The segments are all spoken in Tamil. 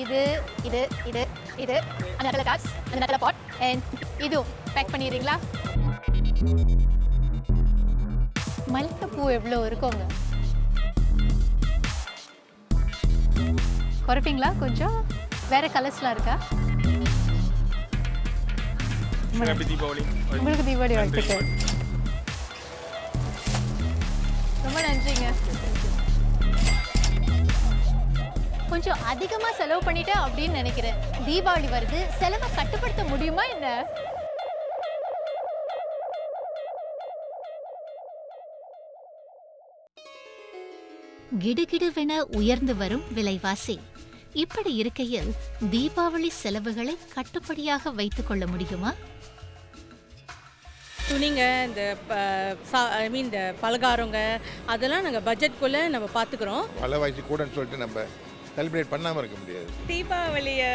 இது இது இது இது அந்த நட்டல கார்ட்ஸ் அந்த நட்டல பாட் அண்ட் இதுவும் பேக் பண்ணிடுறீங்களா? மல்லிகைப்பூ எவ்வளோ இருக்குங்க? குறைப்பீங்களா கொஞ்சம்? வேற கலர்ஸ்லாம் இருக்கா? உங்களுக்கு தீபாவளி வாழ்த்துக்கள். ரொம்ப நன்றிங்க. கொஞ்சம் அதிகமா செலவு பண்ணிட்டேன் அப்படின்னு நினைக்கிறேன். தீபாவளி வருது, செலவை கட்டுப்படுத்த முடியுமா என்ன? கிடுகிடுவென உயர்ந்து வரும் விலைவாசி. இப்படி இருக்கையில் தீபாவளி செலவுகளை கட்டுப்படியாக வைத்துக் கொள்ள முடியுமா? துணிங்க, இந்த இந்த பலகாரங்க அதெல்லாம் நாங்கள் பட்ஜெட்குள்ளே நம்ம பார்த்துக்குறோம். விலைவாசி கூடன்னு சொல்லிட்டு நம்ம செலிப்ரேட் பண்ணாமல் இருக்க முடியாது. தீபாவளியை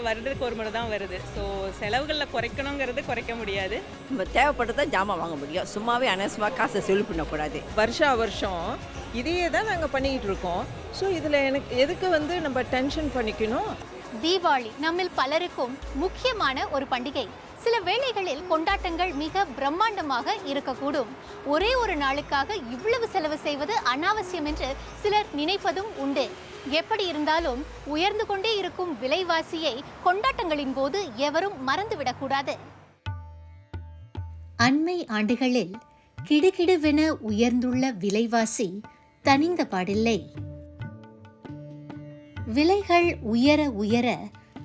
வருடத்துக்கு ஒரு முறை தான் வருது. ஸோ செலவுகளில் குறைக்கணுங்கிறது குறைக்க முடியாது. நம்ம தேவைப்பட்டு ஜாமான் வாங்க முடியும். சும்மாவே அனவசியமாக காசை செலவு பண்ணக்கூடாது. வருஷம் இதையே தான் நாங்கள் பண்ணிக்கிட்டு இருக்கோம். ஸோ இதில் எனக்கு எதுக்கு நம்ம டென்ஷன் பண்ணிக்கணும்? தீபாவளி நம்மில் பலருக்கும் முக்கியமான ஒரு பண்டிகை. சில வேளைகளில் கொண்டாட்டங்கள் மிக பிரம்மாண்டமாக இருக்கக்கூடும். ஒரே ஒரு நாளுக்காக இவ்வளவு செலவு செய்வது அனாவசியம் என்று சிலர் நினைப்பதும் உண்டு. எப்படி இருந்தாலும் உயர்ந்து கொண்டே இருக்கும் விலைவாசியை கொண்டாட்டங்களின் போது எவரும் மறந்துவிடக்கூடாது. அண்மை ஆண்டுகளில் கிடுகிடுவென உயர்ந்துள்ள விலைவாசி தணிந்த பாடில்லை. விலைகள் உயர உயர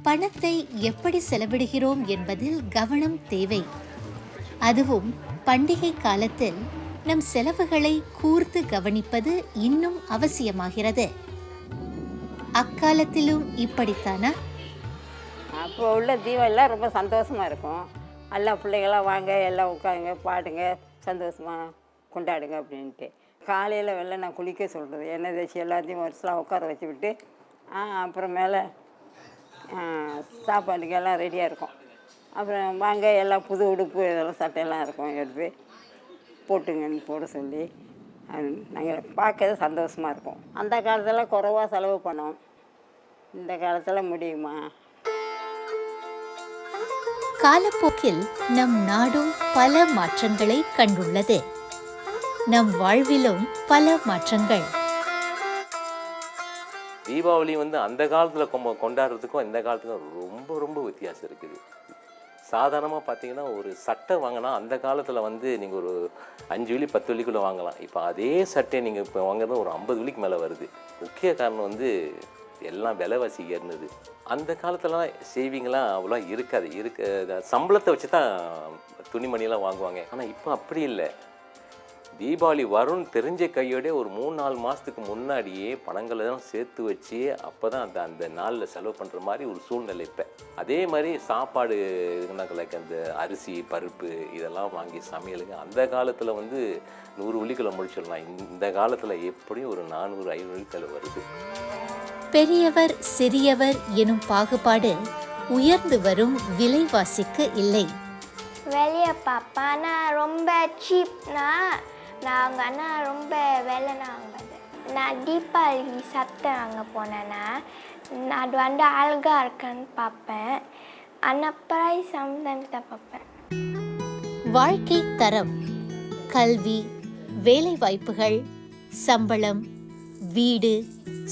பணத்தை எப்படி செலவிடுகிறோம் என்பதில் கவனம் தேவை. அதுவும் பண்டிகை காலத்தில் நம் செலவுகளை கூர்ந்து கவனிப்பது இன்னும் அவசியமாகிறது. அக்காலத்திலும் இப்படித்தானா? அப்போ உள்ள தீபாவளிலாம் ரொம்ப சந்தோஷமாக இருக்கும். எல்லா பிள்ளைகளாம் வாங்க, எல்லாம் உட்காருங்க, பாடுங்க, சந்தோஷமாக கொண்டாடுங்க அப்படின்ட்டு. காலையில் வெளில நான் குளிக்க சொல்கிறது, எண்ணெய் தேய்ச்சி எல்லாத்தையும் வருஷம் உட்கார வச்சு விட்டு அப்புறம் மேலே சாப்பாடுக்கு எல்லாம் ரெடியாக இருக்கும். அப்புறம் வாங்க, எல்லாம் புது உடுப்பு இதெல்லாம் சட்டையெல்லாம் இருக்கும், எடுத்து போட்டுங்கன்னு போட சொல்லி நாங்கள் பார்க்கறது சந்தோஷமாக இருக்கும். அந்த காலத்தில் குறைவாக செலவு பண்ணோம். இந்த காலத்தில் முடியுமா? காலப்போக்கில் நம் நாடும் பல மாற்றங்களை கண்டுள்ளது. நம் வாழ்விலும் பல மாற்றங்கள். தீபாவளி அந்த காலத்தில் கொண்டாடுறதுக்கும் இந்த காலத்துக்கும் ரொம்ப ரொம்ப வித்தியாசம் இருக்குது. சாதாரணமாக பார்த்தீங்கன்னா ஒரு சட்டை வாங்கினா அந்த காலத்தில் நீங்கள் ஒரு 5 வெள்ளி 10 வெள்ளிக்குள்ளே வாங்கலாம். இப்போ அதே சட்டையை நீங்கள் இப்போ வாங்குறது ஒரு 50 வெள்ளிக்கு மேலே வருது. முக்கிய காரணம் எல்லாம் விலைவாசி ஏறினது. அந்த காலத்துலலாம் சேவிங்லாம் அவ்வளோ இருக்க சம்பளத்தை வச்சு தான் துணிமணியெல்லாம் வாங்குவாங்க. ஆனால் இப்போ அப்படி இல்லை. தீபாவளி வரும்னு தெரிஞ்ச கையோடய ஒரு 3-4 மாதத்துக்கு முன்னாடியே பணங்களை தான் சேர்த்து வச்சு அப்போ தான் அந்த நாளில் செலவு பண்ணுற மாதிரி ஒரு சூழ்நிலை. இப்போ அதே மாதிரி சாப்பாடு லைக் அந்த அரிசி பருப்பு இதெல்லாம் வாங்கி சமையலுக்கு அந்த காலத்தில் 100 வெள்ளிக்குள்ள முடிச்சிடலாம். இந்த காலத்தில் எப்படியும் ஒரு 400-500 வெள்ளிக்குள்ள வருது. பெரியவர் சிறியவர் எனும் பாகுபாடு உயர்ந்து வரும் விலைவாசிக்கு இல்லை. வெளியே பார்ப்பானா ரொம்ப சீப்னா நாங்கள் ஆனால் ரொம்ப விலைனா வாங்குறது. நான் தீபாவளி சட்டை வாங்க போனேன்னா அது அழகாக இருக்குன்னு பார்ப்பேன். ஆனால் ப்ரைஸ் சம்டைம்ஸ் தான் பார்ப்பேன். வாழ்க்கை தரம், கல்வி, வேலை வாய்ப்புகள், சம்பளம், வீடு,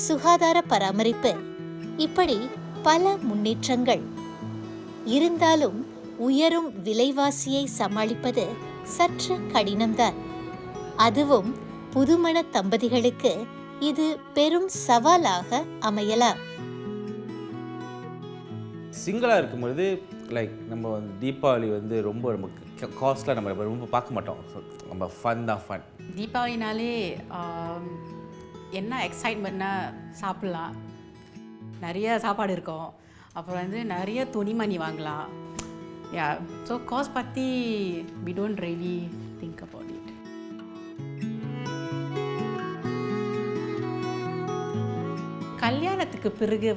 சுகாதார பராமரிப்பு, இப்படி பல முன்னேற்றங்கள் இருந்தாலும் உயரும் விலைவாசியை சமாளிப்பது சற்று கடினம்தான். அதுவும் புதுமண தம்பதிகளுக்கு இது பெரும் சவாலாக அமையலாம். சிங்கிளாக இருக்கும்பொழுது நம்ம தீபாவளி ரொம்ப காஸ்ட்லாம் நம்ம ரொம்ப பார்க்க மாட்டோம். நம்ம ஃபன் தான் ஃபன். தீபாவளினாலே என்ன எக்ஸைட்மெண்ட்னா சாப்பிட்லாம், நிறைய சாப்பாடு இருக்கும், அப்புறம் நிறைய துணிமணி வாங்கலாம். Yeah, so cost பற்றி we don't really think about it. கல்யாணத்துக்கு பிறகு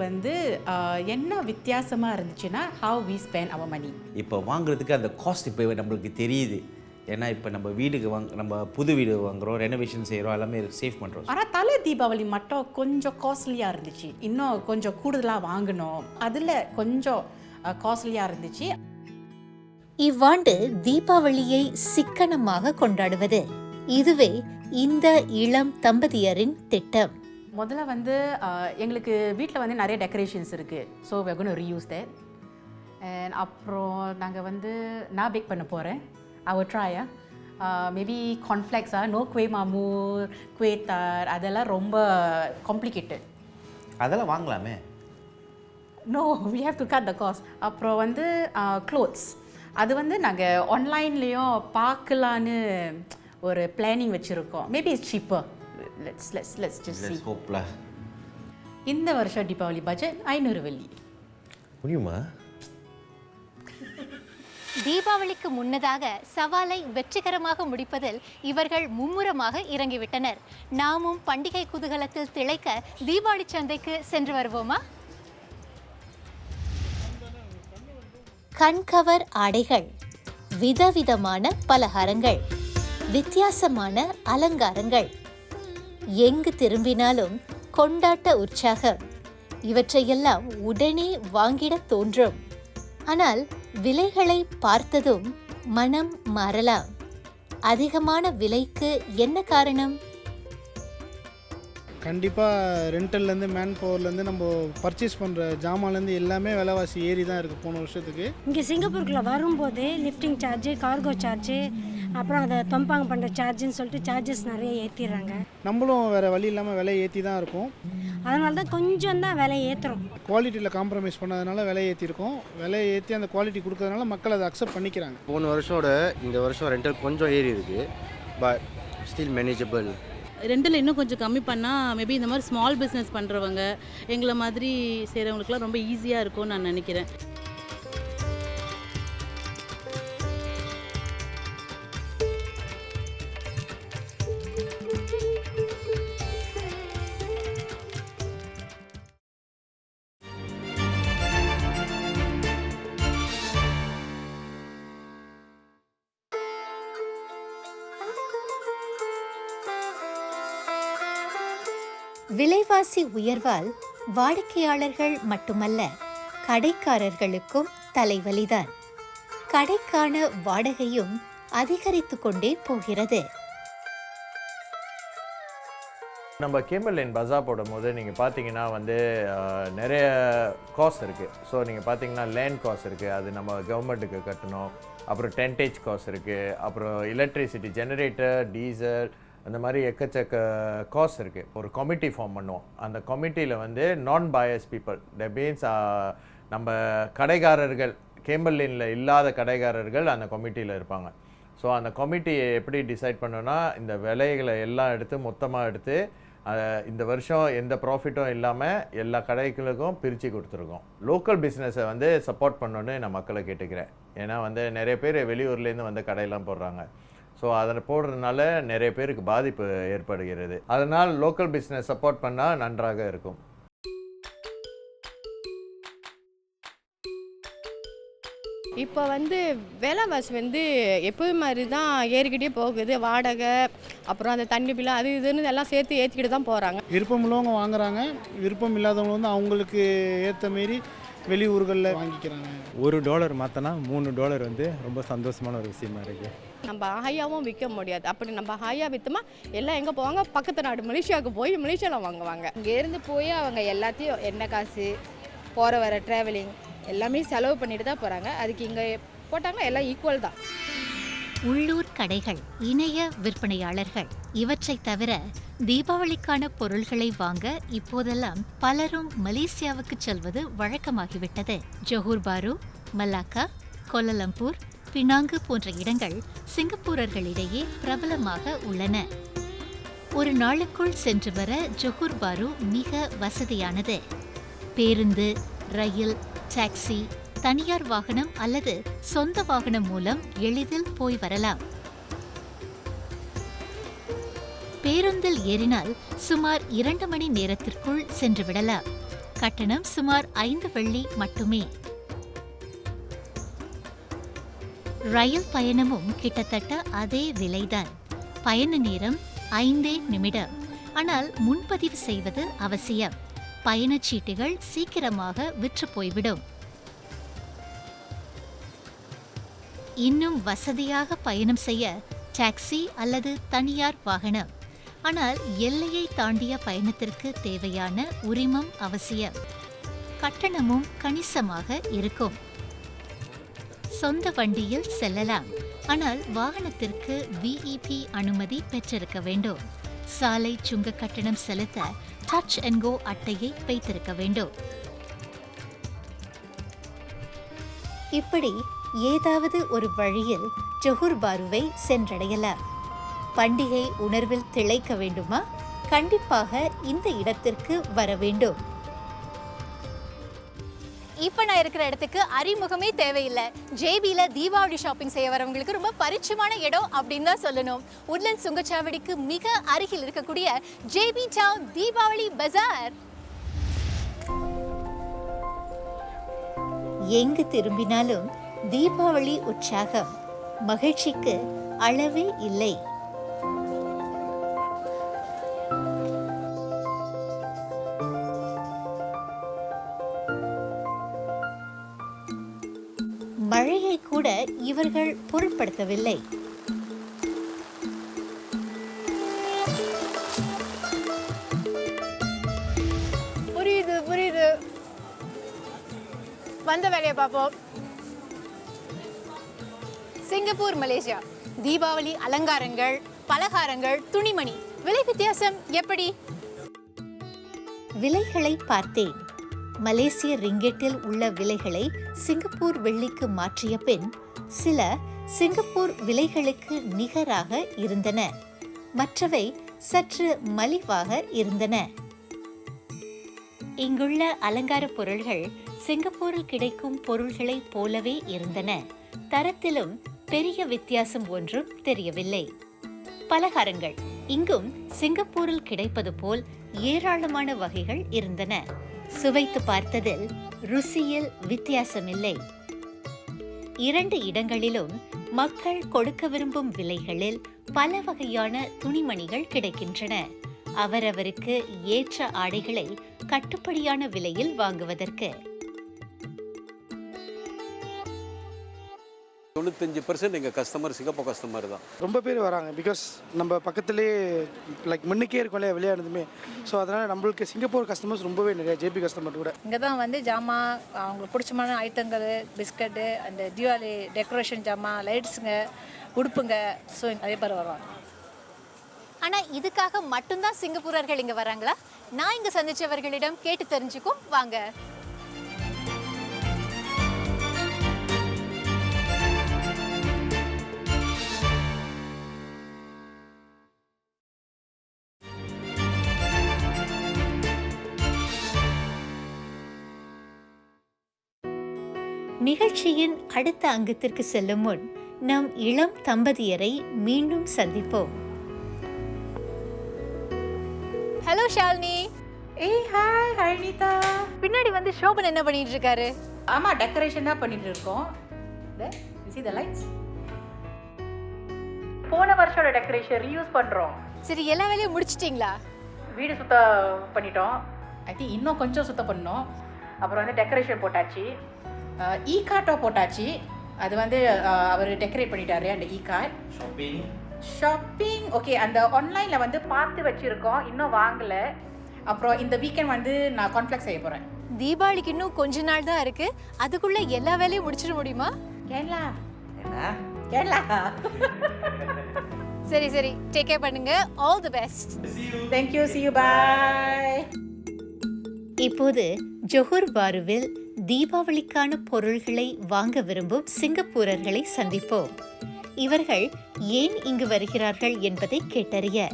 என்ன வித்தியாசமாக இருந்துச்சுன்னா how we spend our money. இப்போ வாங்குறதுக்கு அந்த காஸ்ட் இப்போ நம்மளுக்கு தெரியுது. ஏன்னா இப்போ நம்ம வீடுக்கு நம்ம புது வீடு வாங்குகிறோம், ரெனோவேஷன் செய்கிறோம், எல்லாமே சேவ் பண்ணுறோம். ஆனால் தலை தீபாவளி மட்டும் கொஞ்சம் காஸ்ட்லியாக இருந்துச்சு. இன்னும் கொஞ்சம் கூடுதலாக வாங்கணும், அதில் கொஞ்சம் காஸ்ட்லியாக இருந்துச்சு. இவ்வாண்டு தீபாவளியை சிக்கனமாக கொண்டாடுவது, இதுவே இந்த இளம் தம்பதியரின் திட்டம். முதல்ல வந்து எங்களுக்கு வீட்டில் வந்து நிறைய டெக்கரேஷன்ஸ் இருக்குது. So we're going to reuse that. And அப்புறம் நாங்கள் வந்து நான் பேக் பண்ண போகிறேன். I will try. Maybe cornflakes, no kueh mamur, kueh tar, அதெல்லாம் ரொம்ப complicated. அதெல்லாம் வாங்கலாமே. No, we have to cut the cost. அப்புறம் வந்து clothes, அது வந்து நாங்கள் ஆன்லைன்லேயும் பார்க்கலான்னு ஒரு பிளானிங் வச்சுருக்கோம். Maybe it's cheaper. Let's just see. இந்த வருஷம் தீபாவளி பட்ஜெட் 500 வெள்ளி. முடியுமா? தீபாவளிக்கு முன்னதாக சவாலை வெற்றிகரமாக முடிப்பதில் இவர்கள் மும்முரமாக இறங்கிவிட்டனர். நாமும் பண்டிகை குதூகலத்தில் திளைக்க தீபாவளி சந்தைக்கு சென்று வருவோமா? கண்கவர் ஆடைகள், விதவிதமான பலகாரங்கள், வித்தியாசமான அலங்காரங்கள், எங்கு திரும்பினாலும் கொண்டாட்ட உற்சாகம், இவற்றையெல்லாம் உடனே வாங்கிட தோன்றும். ஆனால் விலைகளை பார்த்ததும் மனம் மாறலாம். அதிகமான விலைக்கு என்ன காரணம்? கண்டிப்பாக ரெண்டல்லேருந்து மேன் பவர்லேருந்து நம்ம பர்ச்சேஸ் பண்ணுற ஜாமான்லேருந்து எல்லாமே விலைவாசி ஏறி தான் இருக்குது போன வருஷத்துக்கு. இங்கே சிங்கப்பூருக்குள்ளே வரும்போது லிஃப்டிங் சார்ஜு, கார்கோ சார்ஜு, அப்புறம் அதை தொம்பாங்க பண்ணுற சார்ஜுன்னு சொல்லிட்டு சார்ஜஸ் நிறைய ஏற்றிடுறாங்க. நம்மளும் வேறு வழி இல்லாமல் விலை ஏற்றி தான் இருக்கும். அதனால தான் கொஞ்சம் தான் விலை ஏற்றுறோம். குவாலிட்டியில் காம்ப்ரமைஸ் பண்ணதுனால விலை ஏற்றிருக்கோம். விலை ஏற்றி அந்த குவாலிட்டி கொடுக்கறதுனால மக்கள் அதை அக்செப்ட் பண்ணிக்கிறாங்க. போன வருஷோட இந்த வருஷம் ரெண்டல் கொஞ்சம் ஏறி இருக்குது, பட் ஸ்டில் மேனேஜபிள். ரெண்டில் இன்னும் கொஞ்சம் கம்மி பண்ணால் மேபி இந்த மாதிரி ஸ்மால் பிஸ்னஸ் பண்ணுறவங்க எங்களை மாதிரி செய்கிறவங்களுக்குலாம் ரொம்ப ஈஸியாக இருக்கும்னு நான் நினைக்கிறேன். விலைவாசி உயர்வால் வாடிக்கையாளர்கள் மட்டுமல்ல, கடைக்காரர்களுக்கும் தலைவலிதான். கடைக்கான வாடகையும் அதிகரித்து கொண்டே போகிறது. நம்ம கேபிள் லைன் பஜார் போடும்போது நீங்கள் பார்த்தீங்கன்னா வந்து நிறைய காஸ்ட் இருக்குது. ஸோ நீங்கள் பார்த்தீங்கன்னா லேண்ட் காஸ்ட் இருக்குது, அது நம்ம கவர்மெண்ட்டுக்கு கட்டணும். அப்புறம் டென்டேஜ் காஸ்ட் இருக்குது, அப்புறம் எலக்ட்ரிசிட்டி, ஜெனரேட்டர், டீசல், அந்த மாதிரி எக்கச்சக்க காஸ்ட் இருக்குது. ஒரு கமிட்டி ஃபார்ம் பண்ணுவோம். அந்த கமிட்டியில் வந்து நான் பயஸ் பீப்புள், தட் மீன்ஸ் நம்ம கடைக்காரர்கள், கேபிள் லைனில் இல்லாத கடைக்காரர்கள் அந்த கமிட்டியில் இருப்பாங்க. ஸோ அந்த கமிட்டியை எப்படி டிசைட் பண்ணோன்னா, இந்த விலைகளை எல்லாம் எடுத்து மொத்தமாக எடுத்து இந்த வருஷம் எந்த ப்ராஃபிட்டும் இல்லாமல் எல்லா கடைகளுக்கும் பிரித்து கொடுத்துருக்கோம். லோக்கல் பிஸ்னஸை வந்து சப்போர்ட் பண்ணணுன்னு நான் மக்களை கேட்டுக்கிறேன். ஏன்னா வந்து நிறைய பேர் வெளியூர்லேருந்து வந்து கடையெல்லாம் போடுறாங்க. ஸோ அதில் போடுறதுனால நிறைய பேருக்கு பாதிப்பு ஏற்படுகிறது. அதனால் லோக்கல் பிஸ்னஸ் சப்போர்ட் பண்ணால் நன்றாக இருக்கும். இப்போ வந்து விலைவாசி வந்து எப்போது மாதிரி தான் ஏறிக்கிட்டே போகுது. வாடகை, அப்புறம் அந்த தண்ணி பில்லு, அது இதுன்னு எல்லாம் சேர்த்து ஏற்றிக்கிட்டு தான் போகிறாங்க. விருப்பம் உள்ளவங்க வாங்குறாங்க, விருப்பம் இல்லாதவங்க வந்து அவங்களுக்கு ஏற்ற மாரி வெளியூர்களில் வாங்கிக்கிறாங்க. $1 மாற்றினா $3 வந்து ரொம்ப சந்தோஷமான ஒரு விஷயமா இருக்குது. நம்ம ஹையாவும் விற்க முடியாது. அப்படி நம்ம ஹையா விற்றோமா எல்லாம் எங்கே போவாங்க? பக்கத்து நாடு மலேசியாவுக்கு போய் மலேசியாவில் வாங்குவாங்க. இங்கேருந்து போய் அவங்க எல்லாத்தையும் எண்ணெய் காசு, போகிற வர ட்ராவலிங் எல்லாமே செலவு பண்ணிட்டு தான் போகிறாங்க. அதுக்கு இங்கே போட்டாங்கன்னா எல்லாம் ஈக்குவல் தான். உள்ளூர் கடைகள், இணைய விற்பனையாளர்கள், இவற்றை தவிர தீபாவளிக்கான பொருள்களை வாங்க இப்போதெல்லாம் பலரும் மலேசியாவுக்கு செல்வது வழக்கமாகிவிட்டது. ஜோஹர் பாரு, மலாக்கா, கோலாலம்பூர், பினாங்கு போன்ற இடங்கள் சிங்கப்பூரர்களிடையே பிரபலமாக உள்ளன. ஒரு நாளுக்குள் சென்று வர ஜோஹர் பாரு மிக வசதியானது. பேருந்து, ரயில், டாக்ஸி, தனியார் வாகனம் அல்லது சொந்த வாகனம் மூலம் எளிதில் போய் வரலாம். பேருந்தில் ஏறினால் சுமார் 2 மணி நேரத்திற்குள் சென்று விடலாம். கட்டணம் சுமார் 5 வெள்ளி மட்டுமே. ரயில் பயணமும் கிட்டத்தட்ட அதே விலைதான். பயண நேரம் 5 நிமிடம். ஆனால் முன்பதிவு செய்வது அவசியம். பயணச்சீட்டுகள் சீக்கிரமாக விற்று போய்விடும். இன்னும் வசதியாக பயணம் செய்ய டாக்ஸி அல்லது தனியார் வாகனம். ஆனால் எல்லையை தாண்டிய பயணத்திற்கு தேவையான உரிமம் அவசியம். கட்டணமும் கணிசமாக இருக்கும். சொந்த வண்டியில் செல்லலாம். ஆனால் வாகனத்திற்கு VEP அனுமதி பெற்றிருக்க வேண்டும். சாலை சுங்க கட்டணம் செலுத்த டச் அண்ட் கோ அட்டையை வைத்திருக்க வேண்டும். இப்படி ஏதாவது ஒரு வழியில் ஜொஹர் பாருவை சென்றடையலாம். பண்டிகை உணர்வில் திளைக்க வேண்டுமா? கண்டிப்பாக இந்த இடத்திற்கு வர வேண்டும். இப்போ நான் இருக்கிற இடத்துக்கு அறிமுகமே தேவையில்லை. ஜேபியில் தீபாவளி ஷாப்பிங் செய்ய வரவங்களுக்கு ரொம்ப பரிச்சயமான இடம் அப்படின்னு தான் சொல்லணும். உட்லண்ட் சுங்கச்சாவடிக்கு மிக அருகில் இருக்கக்கூடிய ஜேபி டவுன் தீபாவளி பஜார். எங்கு திரும்பினாலும் தீபாவளி உற்சாகம், மகிழ்ச்சிக்கு அளவே இல்லை. மழையை கூட இவர்கள் பொருட்படுத்தவில்லை. புரியுது. வந்த வேலையை பார்ப்போம். சிங்கப்பூர், மலேசியா தீபாவளி அலங்காரங்கள், பலகாரங்கள், துணிமணி விலை வித்தியாசம் எப்படி? விலைகளை பார்த்தேன். மலேசிய ரிங்கெட்டில் உள்ள விலைகளை சிங்கப்பூர் வெள்ளிக்கு மாற்றிய பின் சில சிங்கப்பூர் விலைகளுக்கு நிகராக இருந்தன. மற்றவை சற்று மலிவாக இருந்தன. இங்குள்ள அலங்கார பொருள்கள் சிங்கப்பூரில் கிடைக்கும் பொருள்களைப் போலவே இருந்தன. தரத்திலும் பெரிய வித்தியாசம் ஒன்றும் தெரியவில்லை. பலகாரங்கள் இங்கும் சிங்கப்பூரில் கிடைப்பது போல் ஏராளமான வகைகள் இருந்தன. சுவைத்து பார்த்ததில் ருசியில் வித்தியாசமில்லை. 2 இடங்களிலும் மக்கள் கொடுக்க விரும்பும் விலைகளில் பல வகையான துணிமணிகள் கிடைக்கின்றன. அவரவருக்கு ஏற்ற ஆடைகளை கட்டுப்படியான விலையில் வாங்குவதற்கு. 95% எங்கள் கஸ்டமர் சிங்கப்பூர் கஸ்டமர் தான். ரொம்ப பேர் வராங்க. பிகாஸ் நம்ம பக்கத்துலேயே முன்னுக்கே இருக்கும் இல்லையா விளையாடுதுமே. ஸோ அதனால் நம்மளுக்கு சிங்கப்பூர் கஸ்டமர்ஸ் ரொம்பவே நிறைய, ஜேபி கஸ்டமர் கூட. இங்கே தான் வந்து ஜாமான், அவங்களுக்கு பிடிச்சமான ஐட்டங்கள், பிஸ்கட்டு, அந்த தீபாவளி டெக்கரேஷன் ஜாமான், லைட்ஸுங்க, உடுப்புங்க, ஸோ நிறைய பேர் வருவாங்க. ஆனால் இதுக்காக மட்டும்தான் சிங்கப்பூரர்கள் இங்கே வராங்களா? நான் இங்கே சந்திச்சவர்களிடம் கேட்டு தெரிஞ்சுக்கும் வாங்க. நிகழ்ச்சியின் அடுத்த அங்கத்திற்கு செல்லும் முன் நம் இளம் தம்பதியரை மீண்டும் சந்திப்போம். ஹலோ ஷாலினி. ஹாய் அனிதா. பின்னாடி வந்து ஷோபன் என்ன பண்ணிட்டு இருக்காரு? ஆமா, டெக்கரேஷன் தான் பண்ணிட்டு இருக்கோம். see the lights. போன வருஷோட டெக்கரேஷன் ரீயூஸ் பண்றோம். சரி, எல்லா வேலையும் முடிச்சிட்டீங்களா? வீடு சுத்தம் பண்ணிட்டோம். ஐ திங்க் இன்னும் கொஞ்சம் சுத்தம் பண்ணோம். அப்புறம் வந்து டெக்கரேஷன் போட்டாச்சு. இ கார்ட்டோ போட்டாச்சு. அது வந்து அவர் டெக்கரேட் பண்ணிட்டாரு. அந்த இ கார்ட் ஷாப்பிங் ஓகே. அந்த ஆன்லைனில் வந்து பார்த்து வச்சுருக்கோம், இன்னும் வாங்கலை. அப்புறம் இந்த வீக்கெண்ட் வந்து நான் கான்ஃப்ளெக்ஸ் செய்ய போகிறேன். தீபாவளிக்கு இன்னும் கொஞ்ச நாள் தான் இருக்கு. அதுக்குள்ள எல்லா வேலையும் முடிச்சிட முடியுமா? கேரளா. சரி, டேக் கேர் பண்ணுங்க. All the best. Thank you, see you, bye. இப்போது ஜொஹர் பாருவில் தீபாவளிக்கான பொருள்களை வாங்க விரும்பும் சிங்கப்பூரர்களை சந்திப்போம். இவர்கள் ஏன் இங்கு வருகிறார்கள் என்பதை கேட்டறிய.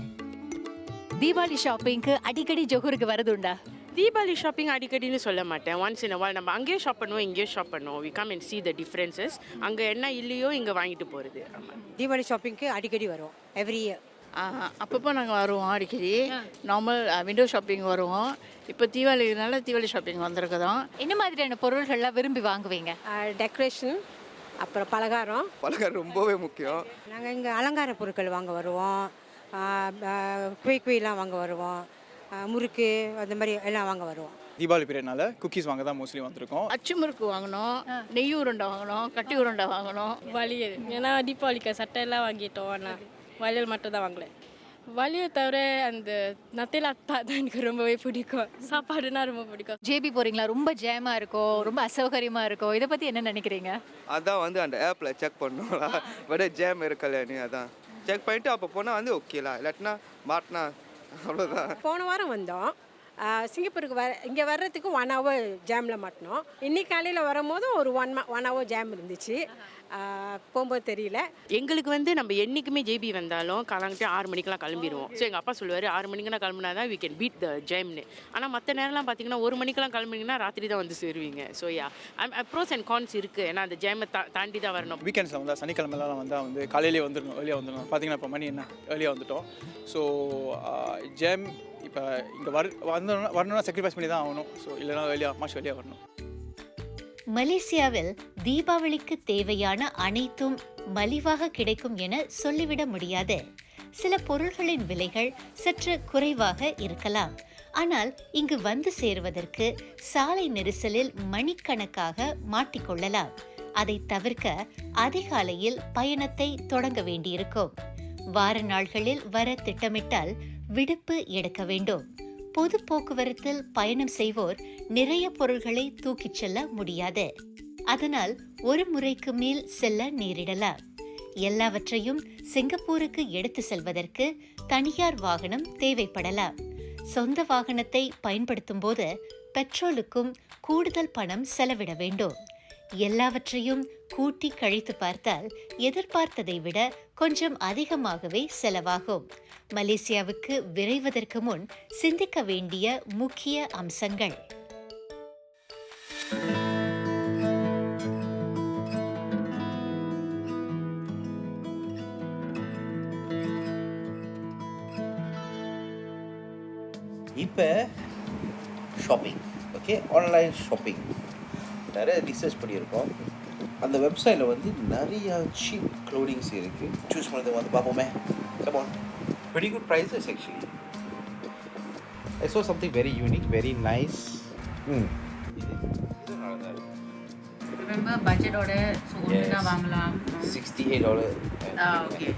தீபாவளி ஷாப்பிங்க்கு அடிக்கடி ஜொஹருக்கு வரதுண்டா? தீபாவளி ஷாப்பிங் அடிக்கடின்னு சொல்ல மாட்டேன். ஒன்ஸ் இன் அ வால் நம்ம அங்கேயும் ஷாப் பண்ணுவோம், இங்கேயும் ஷாப் பண்ணுவோம். We come and see the differences. அங்கே என்ன இல்லையோ இங்கே வாங்கிட்டு போகிறது. ஆமாம், தீபாவளி ஷாப்பிங்க்கு அடிக்கடி வரும், எவ்ரி இயர். அப்பப்போ நாங்கள் வருவோம் அடிக்கடி. நார்மல் விண்டோ ஷாப்பிங் வருவோம். இப்போ தீபாவளினால தீபாவளி ஷாப்பிங் வந்திருக்குதோம். என்ன மாதிரியான பொருள்கள்லாம் விரும்பி வாங்குவீங்க? டெக்கரேஷன், அப்புறம் பலகாரம் ரொம்பவே முக்கியம். நாங்கள் இங்கே அலங்கார பொருட்கள் வாங்க வருவோம், குயிலாம் வாங்க வருவோம், முறுக்கு அந்த மாதிரி எல்லாம் வாங்க வருவோம். தீபாவளி பீரியட்னால குக்கீஸ் வாங்க தான் மோஸ்ட்லி வந்திருக்கோம். அச்சு முறுக்கு வாங்கினோம், நெய் உருண்டை வாங்கினோம், கட்டி உருண்டை வாங்கினோம். வளையல், ஏன்னா தீபாவளிக்கு சட்டை எல்லாம் வாங்கிட்டோம். ஆனால் வளையல் மட்டும் தான் வாங்கலை. வளையல் தவிர அந்த நத்தைலா தான் எனக்கு ரொம்பவே பிடிக்கும். சாப்பாடுனா ரொம்ப பிடிக்கும். ஜேபி போகிறீங்களா? ரொம்ப ஜேமாக இருக்கும், ரொம்ப அசௌகரியமாக இருக்கும். இதை பற்றி என்ன நினைக்கிறீங்க? அதான் வந்து அந்த ஆப்பில் செக் பண்ணோம்ல விட ஜேம் இருக்கலன்னு, அதான் செக் பண்ணிவிட்டு அப்போ போனால் வந்து ஓகேலா, இல்லாட்டினா மாட்டினா அவ்வளோதான். போன வாரம் வந்தோம், சிங்கப்பூருக்கு இங்கே வர்றதுக்கு 1 hour ஜாமில் மாட்டினோம். இன்னைக்கு காலையில் வரும்போது ஒரு 1 hour ஜாம் இருந்துச்சு. போகும்போது தெரியல. எங்களுக்கு வந்து நம்ம என்றைக்குமே ஜேபி வந்தாலும் காலங்கிட்ட 6 மணிக்கெலாம் கிளம்பிடுவோம். ஸோ எங்கள் அப்பா சொல்லுவார் 6 மணிக்கெலாம் கிளம்புனா தான் we can beat the ஜேம்னு. ஆனால் மற்ற நேரம்லாம் பார்த்தீங்கன்னா 1 மணிக்கெலாம் கிளம்புனீங்கன்னா ராத்திரி தான் வந்து சேருவீங்க. ஸோ ப்ரோஸ் அண்ட் கான்ஸ் இருக்குது. ஏன்னா அந்த ஜேமை தாண்டி தான் வரணும். வீக்கெண்ட்ஸில் வந்தால் சனிக்கிழமெல்லாம் வந்தால் வந்து காலையிலே வந்துடணும், ஏர்லியாக வந்துடணும். பார்த்தீங்கன்னா இப்போ மணி என்ன ஏர்லியாக வந்துட்டோம். ஸோ ஜேம் இப்போ இங்கே வரணும்னா சாக்ரிஃபைஸ் பண்ணி தான் ஆகணும். ஸோ இல்லைனா ஏர்லியாக வரணும். மலேசியாவில் தீபாவளிக்கு தேவையான அனைத்தும் மலிவாக கிடைக்கும் என சொல்லிவிட முடியாது. சில பொருள்களின் விலைகள் சற்று குறைவாக இருக்கலாம். ஆனால் இங்கு வந்து சேருவதற்கு சாலை நெரிசலில் மணிக்கணக்காக மாட்டிக்கொள்ளலாம். அதை தவிர்க்க அதிகாலையில் பயணத்தை தொடங்க வேண்டியிருக்கும். வார நாள்களில் வர திட்டமிட்டால் விடுப்பு எடுக்க வேண்டும். பொது போக்குவரத்தில் பயணம் செய்வோர் நிறைய பொருள்களை தூக்கிச் செல்ல முடியாது. அதனால் ஒரு முறைக்கு மேல் செல்ல நேரிடலாம். எல்லாவற்றையும் சிங்கப்பூருக்கு எடுத்து செல்வதற்கு தனியார் வாகனம் தேவைப்படலாம். சொந்த வாகனத்தை பயன்படுத்தும் போது பெட்ரோலுக்கும் கூடுதல் பணம் செலவிட வேண்டும். எல்லாவற்றையும் கூட்டி கழித்து பார்த்தால் எதிர்பார்த்ததை விட கொஞ்சம் அதிகமாகவே செலவாகும். மலேசியாவுக்கு விரைவதற்கு முன் சிந்திக்க வேண்டிய முக்கிய அம்சங்கள். இப்போ ஷாப்பிங், ஓகே, ஆன்லைன் ஷாப்பிங் நிறைய ரிசர்ச் பண்ணியிருக்கோம். அந்த வெப்சைட்டில் வந்து நிறையா சீப் க்ளோதிங்ஸ் இருக்குது. சூஸ் பண்ணது வந்து பார்ப்போமே. Come on. Pretty good prices actually. I saw something very unique, very nice. இது நல்லா தான் இருக்கு. Remember budget-ஓட ஒன்று தான் வாங்கலாம். $68. ஓகே.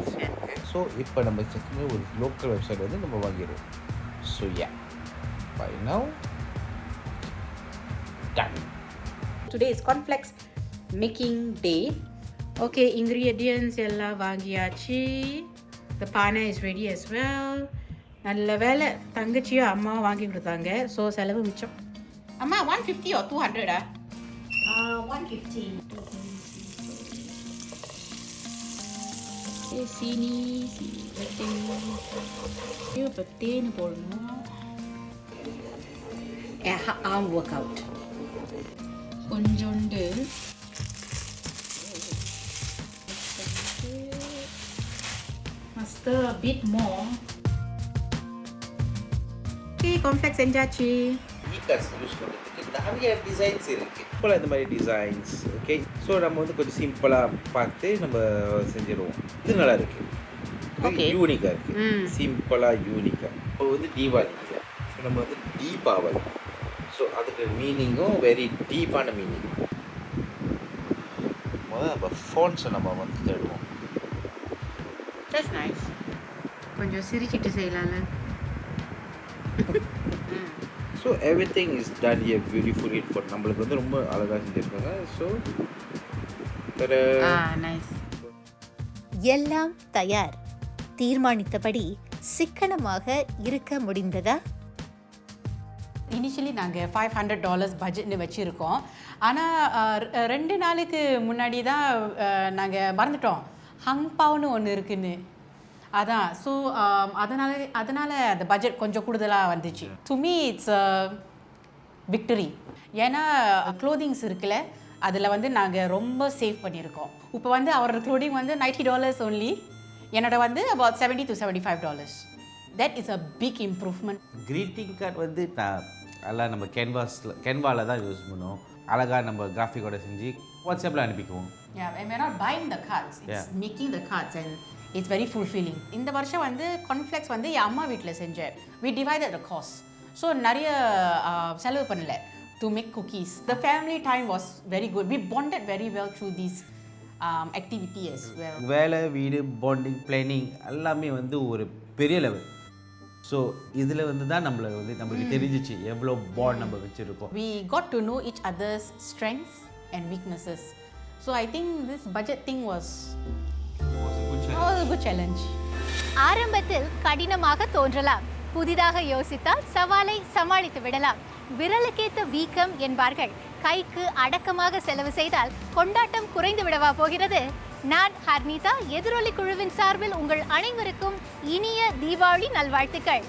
ஸோ இப்போ நம்ம செக் பண்ணி ஒரு லோக்கல் வெப்சைட் வந்து நம்ம வாங்கிடுவோம். So yeah, bye now done. Today is cornflakes making day. Okay, ingredients எல்லாம் வாங்கியாச்சு. The பானை is ready as well. நல்ல வேலை தங்கச்சியும் அம்மாவும் வாங்கி கொடுத்தாங்க. ஸோ செலவு மிச்சம். அம்மா 150 or 200? 150. சீனி இப்போ தேன் போடணும். ஆர்ம் ஒர்க் அவுட் கொஞ்சோண்டு stir a bit more. Okay, complex செஞ்சாச்சு. ஈகாஸ் யூஸ் பண்ணுறதுக்கு நிறைய டிசைன்ஸ் இருக்குது. சிம்பிளாக இந்த மாதிரி டிசைன்ஸ், ஓகே. ஸோ நம்ம வந்து கொஞ்சம் சிம்பிளாக பார்த்து நம்ம செஞ்சிடுவோம். இது நல்லா இருக்குது, யூனிக்காக இருக்குது, சிம்பிளாக யூனிக்காக. இப்போ வந்து தீபாவளி, ஸோ நம்ம வந்து தீபாவளி, ஸோ அதுக்கு மீனிங்கும் வெரி டீப்பான மீனிங். முதல்ல நம்ம ஃபோன்ஸை நம்ம வந்து தேடுவோம். That's nice. கொஞ்சம் சிரிச்சிட்டு செய்யலாம்ல. So everything is done here beautifully. For நம்மளுக்கு வந்து ரொம்ப அழகாக செஞ்சுருக்காங்க. So nice. எல்லாம் தயார். தீர்மானித்தபடி சிக்கனமாக இருக்க முடிந்ததா? இனிஷியலி நாங்கள் $500 பட்ஜெட்னு வச்சுருக்கோம். ஆனால் 2 நாளுக்கு முன்னாடி தான் நாங்கள் மறந்துட்டோம் ஹங்பாவ்னு ஒன்று இருக்குன்னு. அதான் ஸோ அதனால் அந்த பட்ஜெட் கொஞ்சம் கூடுதலாக வந்துச்சு. To me it's victory. ஏன்னா க்ளோதிங்ஸ் இருக்குல்ல, அதில் வந்து நாங்கள் ரொம்ப சேவ் பண்ணியிருக்கோம். இப்போ வந்து அவரோட க்ளோதிங் வந்து $90 ஒன்லி, என்னோட வந்து about $70 to $75. That is a big improvement. Greeting card வந்து நான் எல்லாம் நம்ம கேன்வாவில் தான் யூஸ் பண்ணுவோம். அழகாக நம்ம கிராஃபிக்கோட செஞ்சு வாட்ஸ்அப்பில் அனுப்பிக்குவோம். Yeah, and we're not buying the cards. It's making the cards and it's very fulfilling. இந்த வருஷம் வந்து கார்ன்ஃப்ளெக்ஸ் வந்து என் அம்மா வீட்டில் செஞ்சேன். We divided the cost. So நிறைய செலவு பண்ணல to make cookies. The family time was very good. We bonded very well through these activity as well. வேலை, வீடு, பாண்டிங், பிளானிங் எல்லாமே வந்து ஒரு பெரிய லெவல். ஸோ இதில் வந்து தான் நம்மளுக்கு தெரிஞ்சிச்சு எவ்வளோ பாண்ட் நம்ம வச்சுருக்கோம். We got to know each other's strengths and weaknesses. So I think this budget thing was a good challenge. ஆரம்பத்தில் கடினமாக தோன்றலாம், புதிதாக யோசித்தால் சவாலை சமாளித்து விடலாம். விரலுக்கேத்த வீக்கம் என்பார்கள். கைக்கு அடக்கமாக செலவு செய்தால் கொண்டாட்டம் குறைந்து விடவா போகிறது? நான் ஹர்னிதா, எதிரொலி குழுவின் சார்பில் உங்கள் அனைவருக்கும் இனிய தீபாவளி நல்வாழ்த்துக்கள்.